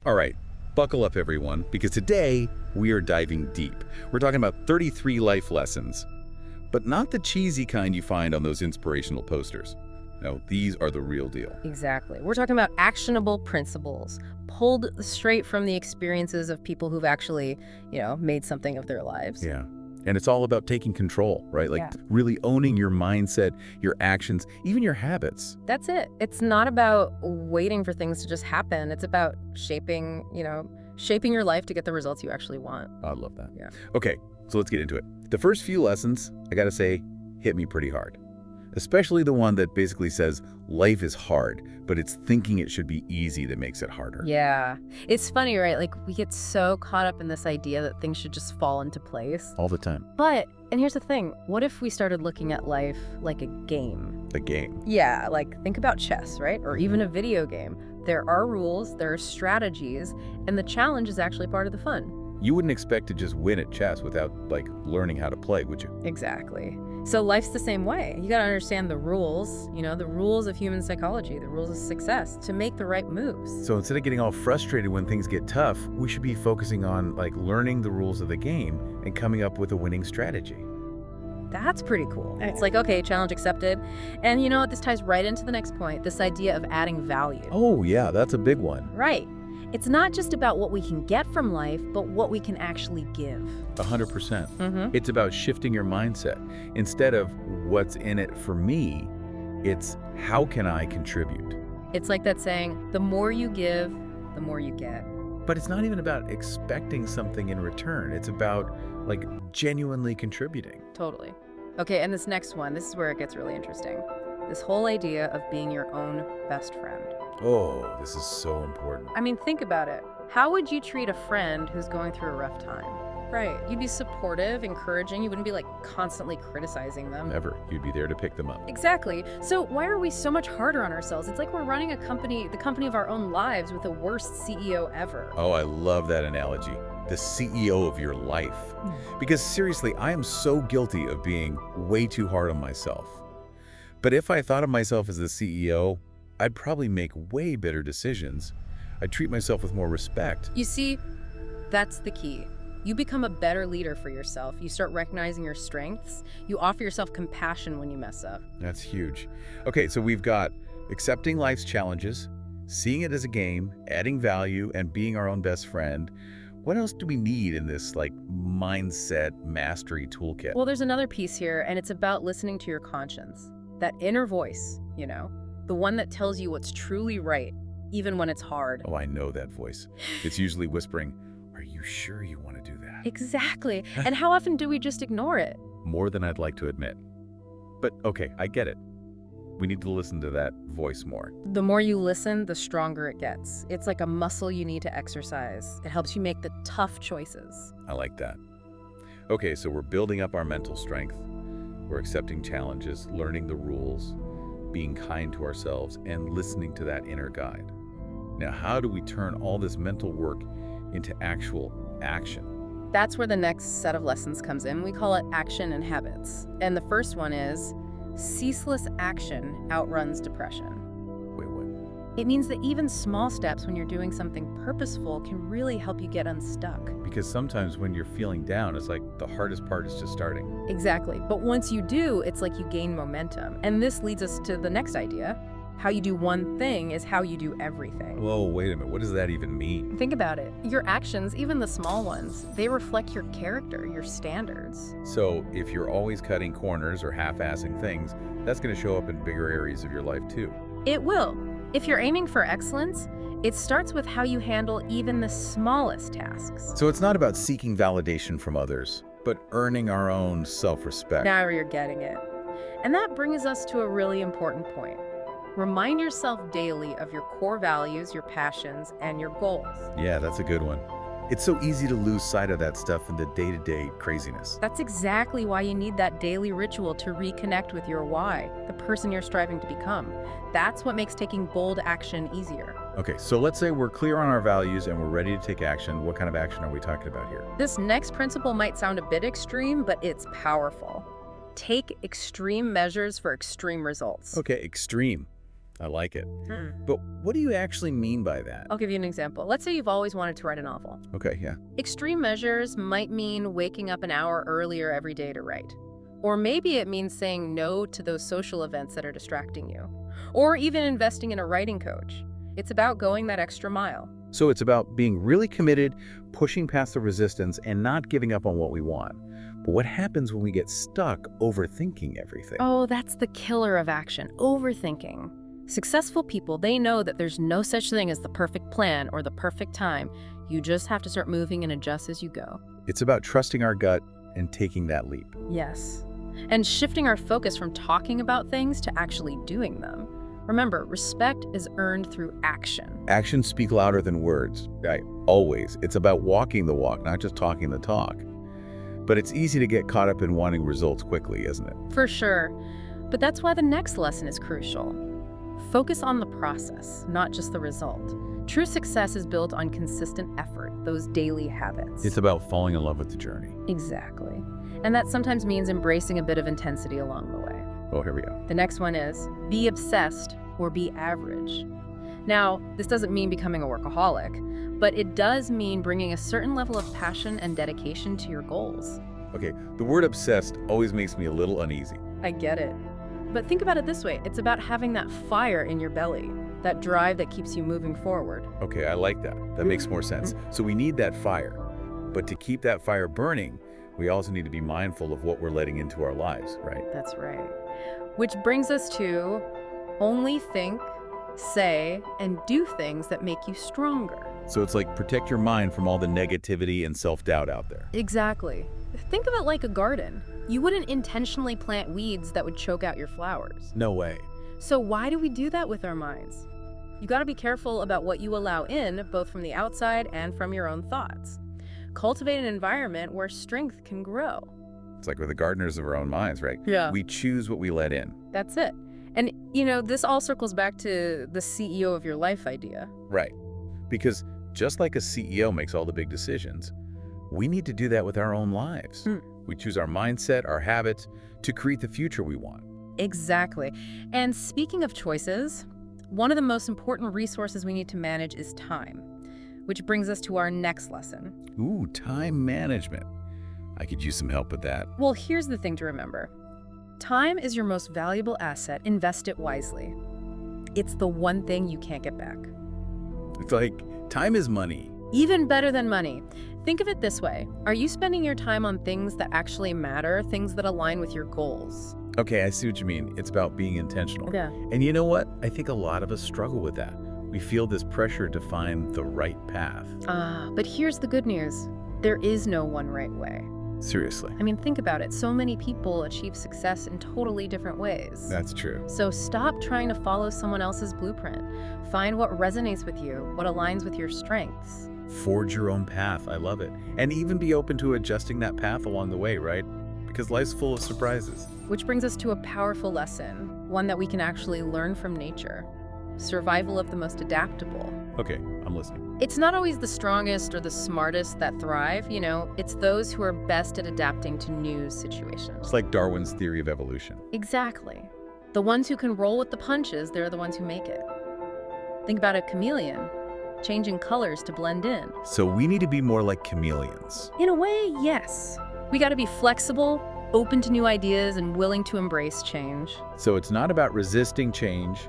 All right, buckle up everyone, because today we are diving deep. We're talking about 33 life lessons, but not the cheesy kind you find on those inspirational posters. No, these are the real deal. Exactly. We're talking about actionable principles pulled straight from the experiences of people who've actually, made something of their lives. Yeah. And it's all about taking control, right? Like Yeah. really owning your mindset, your actions, even your habits. That's it. It's not about waiting for things to just happen. It's about shaping your life to get the results you actually want. I love that. Yeah. Okay, so let's get into it. The first few lessons, I gotta say, hit me pretty hard. Especially the one that basically says life is hard, but it's thinking it should be easy that makes it harder. Yeah. It's funny, right? Like, we get so caught up in this idea that things should just fall into place. All the time. And here's the thing. What if we started looking at life like a game? The game. Yeah, like think about chess, right? Or even a video game. There are rules, there are strategies, and the challenge is actually part of the fun. You wouldn't expect to just win at chess without, learning how to play, would you? Exactly. So life's the same way. You got to understand the rules, the rules of human psychology, the rules of success to make the right moves. So instead of getting all frustrated when things get tough, we should be focusing on, learning the rules of the game and coming up with a winning strategy. That's pretty cool. It's like, okay, challenge accepted. And you know what? This ties right into the next point, this idea of adding value. Oh, yeah, that's a big one. Right. It's not just about what we can get from life, but what we can actually give. 100%. It's about shifting your mindset. Instead of what's in it for me, it's how can I contribute? It's like that saying, the more you give, the more you get. But it's not even about expecting something in return. It's about, genuinely contributing. Totally. Okay, and this next one, this is where it gets really interesting. This whole idea of being your own best friend. Oh, this is so important. I mean, think about it. How would you treat a friend who's going through a rough time? Right. You'd be supportive, encouraging. You wouldn't be constantly criticizing them. Never. You'd be there to pick them up. Exactly. So why are we so much harder on ourselves? It's like we're running a company, the company of our own lives, with the worst CEO ever. Oh, I love that analogy. The CEO of your life. Because seriously, I am so guilty of being way too hard on myself. But if I thought of myself as the CEO, I'd probably make way better decisions. I'd treat myself with more respect. You see, that's the key. You become a better leader for yourself. You start recognizing your strengths. You offer yourself compassion when you mess up. That's huge. Okay, so we've got accepting life's challenges, seeing it as a game, adding value, and being our own best friend. What else do we need in this, mindset mastery toolkit? Well, there's another piece here, and it's about listening to your conscience. That inner voice, the one that tells you what's truly right, even when it's hard. Oh, I know that voice. It's usually whispering, "Are you sure you want to do that?" Exactly. And how often do we just ignore it? More than I'd like to admit. But okay, I get it. We need to listen to that voice more. The more you listen, the stronger it gets. It's like a muscle you need to exercise. It helps you make the tough choices. I like that. Okay, so we're building up our mental strength. We're accepting challenges, learning the rules, being kind to ourselves, and listening to that inner guide. Now, how do we turn all this mental work into actual action? That's where the next set of lessons comes in. We call it action and habits. And the first one is ceaseless action outruns depression. Wait, what? It means that even small steps when you're doing something purposeful can really help you get unstuck. Because sometimes when you're feeling down, it's like the hardest part is just starting. Exactly. But once you do, it's like you gain momentum. And this leads us to the next idea. How you do one thing is how you do everything. Whoa, wait a minute. What does that even mean? Think about it. Your actions, even the small ones, they reflect your character, your standards. So if you're always cutting corners or half-assing things, that's going to show up in bigger areas of your life too. It will. If you're aiming for excellence, it starts with how you handle even the smallest tasks. So it's not about seeking validation from others, but earning our own self-respect. Now you're getting it. And that brings us to a really important point. Remind yourself daily of your core values, your passions, and your goals. Yeah, that's a good one. It's so easy to lose sight of that stuff in the day-to-day craziness. That's exactly why you need that daily ritual to reconnect with your why, the person you're striving to become. That's what makes taking bold action easier. Okay, so let's say we're clear on our values and we're ready to take action. What kind of action are we talking about here? This next principle might sound a bit extreme, but it's powerful. Take extreme measures for extreme results. Okay, extreme. I like it. Mm. But what do you actually mean by that? I'll give you an example. Let's say you've always wanted to write a novel. Okay, yeah. Extreme measures might mean waking up an hour earlier every day to write. Or maybe it means saying no to those social events that are distracting you. Or even investing in a writing coach. It's about going that extra mile. So it's about being really committed, pushing past the resistance, and not giving up on what we want. But what happens when we get stuck overthinking everything? Oh, that's the killer of action, overthinking. Successful people, they know that there's no such thing as the perfect plan or the perfect time. You just have to start moving and adjust as you go. It's about trusting our gut and taking that leap. Yes. And shifting our focus from talking about things to actually doing them. Remember, respect is earned through action. Actions speak louder than words. Right? Always. It's about walking the walk, not just talking the talk. But it's easy to get caught up in wanting results quickly, isn't it? For sure. But that's why the next lesson is crucial. Focus on the process, not just the result. True success is built on consistent effort, those daily habits. It's about falling in love with the journey. Exactly. And that sometimes means embracing a bit of intensity along the way. Oh, here we go. The next one is be obsessed or be average. Now, this doesn't mean becoming a workaholic, but it does mean bringing a certain level of passion and dedication to your goals. Okay, the word obsessed always makes me a little uneasy. I get it. But think about it this way. It's about having that fire in your belly, that drive that keeps you moving forward. Okay, I like that. That makes more sense. So we need that fire. But to keep that fire burning, we also need to be mindful of what we're letting into our lives, right? That's right. Which brings us to only think, say, and do things that make you stronger. So it's like protect your mind from all the negativity and self-doubt out there. Exactly. Think of it like a garden. You wouldn't intentionally plant weeds that would choke out your flowers. No way. So why do we do that with our minds? You got to be careful about what you allow in, both from the outside and from your own thoughts. Cultivate an environment where strength can grow. It's like we're the gardeners of our own minds, right? Yeah. We choose what we let in. That's it. And, you know, this all circles back to the CEO of your life idea. Right. Because just like a CEO makes all the big decisions, we need to do that with our own lives. We choose our mindset, our habits, to create the future we want. Exactly. And speaking of choices, one of the most important resources we need to manage is time, which brings us to our next lesson. Ooh, time management. I could use some help with that. Well, here's the thing to remember. Time is your most valuable asset. Invest it wisely. It's the one thing you can't get back. It's like time is money. Even better than money. Think of it this way. Are you spending your time on things that actually matter, things that align with your goals? Okay, I see what you mean. It's about being intentional. Yeah. And you know what? I think a lot of us struggle with that. We feel this pressure to find the right path. But here's the good news. There is no one right way. Seriously. I mean, think about it. So many people achieve success in totally different ways. That's true. So stop trying to follow someone else's blueprint. Find what resonates with you, what aligns with your strengths. Forge your own path. I love it. And even be open to adjusting that path along the way, right? Because life's full of surprises. Which brings us to a powerful lesson, one that we can actually learn from nature. Survival of the most adaptable. Okay, I'm listening. It's not always the strongest or the smartest that thrive, you know, it's those who are best at adapting to new situations. It's like Darwin's theory of evolution. Exactly. The ones who can roll with the punches, they're the ones who make it. Think about a chameleon, changing colors to blend in. So we need to be more like chameleons. In a way, yes. We got to be flexible, open to new ideas, and willing to embrace change. So it's not about resisting change,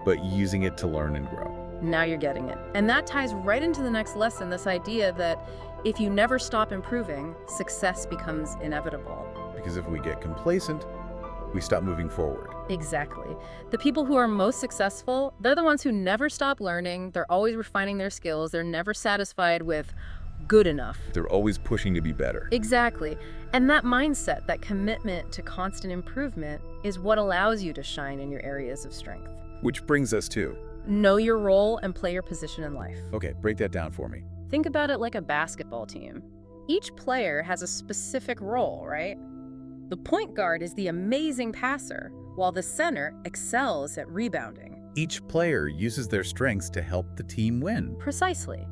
but using it to learn and grow. Now you're getting it. And that ties right into the next lesson, this idea that if you never stop improving, success becomes inevitable. Because if we get complacent, we stop moving forward. Exactly. The people who are most successful, they're the ones who never stop learning, they're always refining their skills, they're never satisfied with good enough. They're always pushing to be better. Exactly. And that mindset, that commitment to constant improvement, is what allows you to shine in your areas of strength. Which brings us to... Know your role and play your position in life. Okay, break that down for me. Think about it like a basketball team. Each player has a specific role, right? The point guard is the amazing passer, while the center excels at rebounding. Each player uses their strengths to help the team win. Precisely.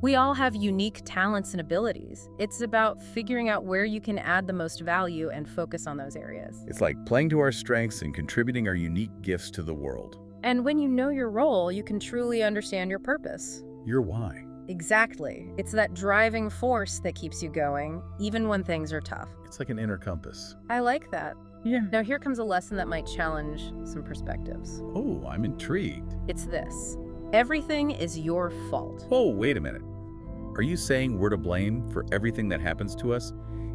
We all have unique talents and abilities. It's about figuring out where you can add the most value and focus on those areas. It's like playing to our strengths and contributing our unique gifts to the world. And when you know your role, you can truly understand your purpose. Your why. Exactly. It's that driving force that keeps you going, even when things are tough. It's like an inner compass. I like that. Yeah. Now here comes a lesson that might challenge some perspectives. Oh, I'm intrigued. It's this. Everything is your fault. Whoa, wait a minute. Are you saying we're to blame for everything that happens to us,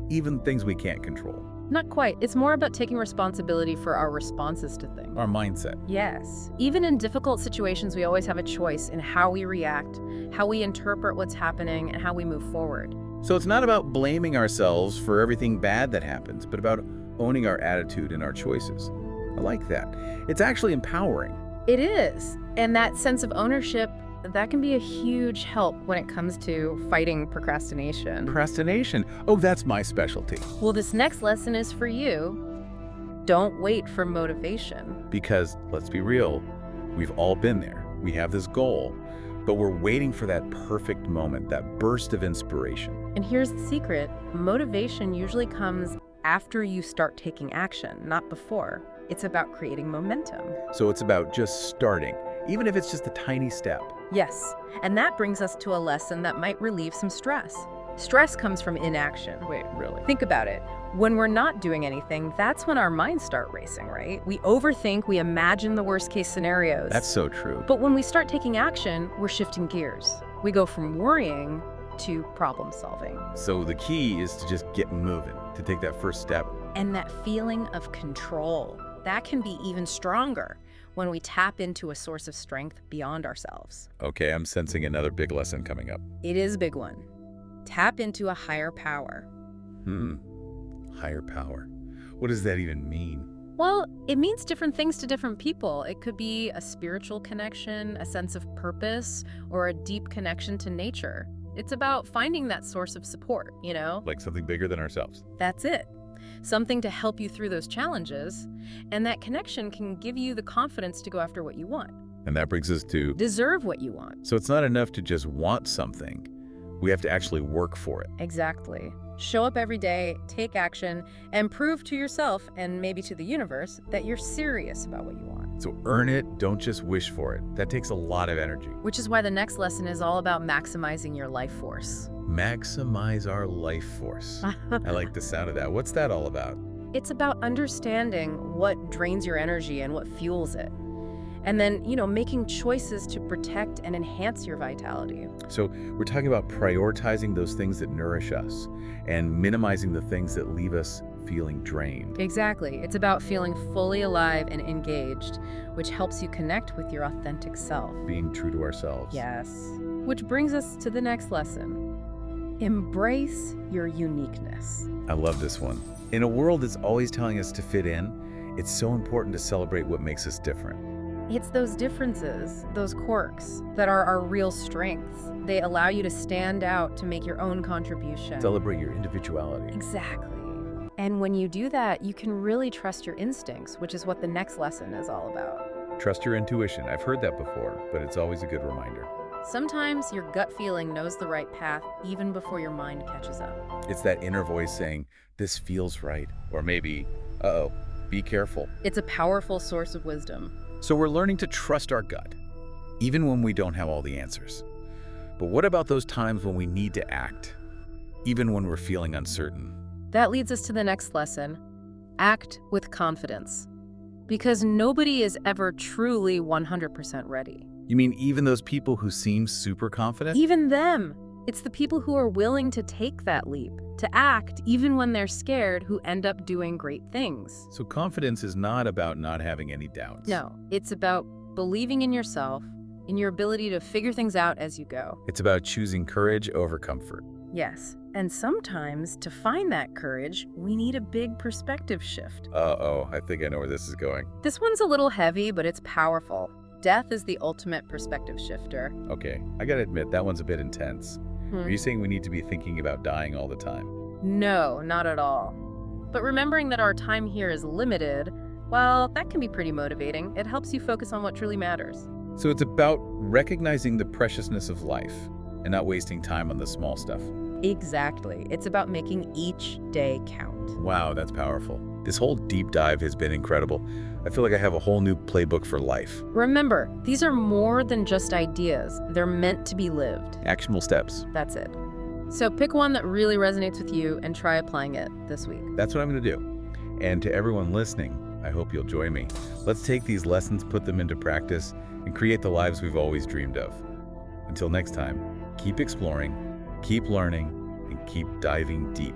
even things we can't control? Not quite. It's more about taking responsibility for our responses to things. Our mindset. Yes. Even in difficult situations, we always have a choice in how we react, how we interpret what's happening, and how we move forward. So it's not about blaming ourselves for everything bad that happens, but about owning our attitude and our choices. I like that. It's actually empowering. It is. And that sense of ownership, that can be a huge help when it comes to fighting procrastination. Procrastination. Oh, that's my specialty. Well, this next lesson is for you. Don't wait for motivation. Because, let's be real, we've all been there. We have this goal, but we're waiting for that perfect moment, that burst of inspiration. And here's the secret. Motivation usually comes after you start taking action, not before. It's about creating momentum. So it's about just starting, even if it's just a tiny step. Yes, and that brings us to a lesson that might relieve some stress. Stress comes from inaction. Wait, really? Think about it. When we're not doing anything, that's when our minds start racing, right? We overthink, we imagine the worst case scenarios. That's so true. But when we start taking action, we're shifting gears. We go from worrying to problem solving. So the key is to just get moving, to take that first step. And that feeling of control, that can be even stronger when we tap into a source of strength beyond ourselves. Okay, I'm sensing another big lesson coming up. It is a big one. Tap into a higher power. Higher power. What does that even mean? Well, it means different things to different people. It could be a spiritual connection, a sense of purpose, or a deep connection to nature. It's about finding that source of support, you know? Like something bigger than ourselves. That's it. Something to help you through those challenges, and that connection can give you the confidence to go after what you want. And that brings us to... Deserve what you want. So it's not enough to just want something. We have to actually work for it. Exactly. Show up every day, take action, and prove to yourself, and maybe to the universe, that you're serious about what you want. So earn it, don't just wish for it. That takes a lot of energy. Which is why the next lesson is all about maximizing your life force. Maximize our life force. I like the sound of that. What's that all about? It's about understanding what drains your energy and what fuels it. And then, making choices to protect and enhance your vitality. So we're talking about prioritizing those things that nourish us and minimizing the things that leave us feeling drained. Exactly. It's about feeling fully alive and engaged, which helps you connect with your authentic self. Being true to ourselves. Yes. Which brings us to the next lesson. Embrace your uniqueness. I love this one. In a world that's always telling us to fit in, it's so important to celebrate what makes us different. It's those differences, those quirks, that are our real strengths. They allow you to stand out, to make your own contribution. Celebrate your individuality. Exactly. And when you do that, you can really trust your instincts, which is what the next lesson is all about. Trust your intuition. I've heard that before, but it's always a good reminder. Sometimes your gut feeling knows the right path even before your mind catches up. It's that inner voice saying, this feels right. Or maybe, uh-oh, be careful. It's a powerful source of wisdom. So we're learning to trust our gut, even when we don't have all the answers. But what about those times when we need to act, even when we're feeling uncertain? That leads us to the next lesson. Act with confidence. Because nobody is ever truly 100% ready. You mean even those people who seem super confident? Even them. It's the people who are willing to take that leap, to act even when they're scared, who end up doing great things. So confidence is not about not having any doubts. No, it's about believing in yourself, in your ability to figure things out as you go. It's about choosing courage over comfort. Yes, and sometimes to find that courage, we need a big perspective shift. Uh-oh, I think I know where this is going. This one's a little heavy, but it's powerful. Death is the ultimate perspective shifter. Okay, I gotta admit, that one's a bit intense. Are you saying we need to be thinking about dying all the time? No, not at all. But remembering that our time here is limited, well, that can be pretty motivating. It helps you focus on what truly matters. So it's about recognizing the preciousness of life and not wasting time on the small stuff. Exactly. It's about making each day count. Wow, that's powerful. This whole deep dive has been incredible. I feel like I have a whole new playbook for life. Remember, these are more than just ideas. They're meant to be lived. Actionable steps. That's it. So pick one that really resonates with you and try applying it this week. That's what I'm going to do. And to everyone listening, I hope you'll join me. Let's take these lessons, put them into practice, and create the lives we've always dreamed of. Until next time, keep exploring, keep learning, and keep diving deep.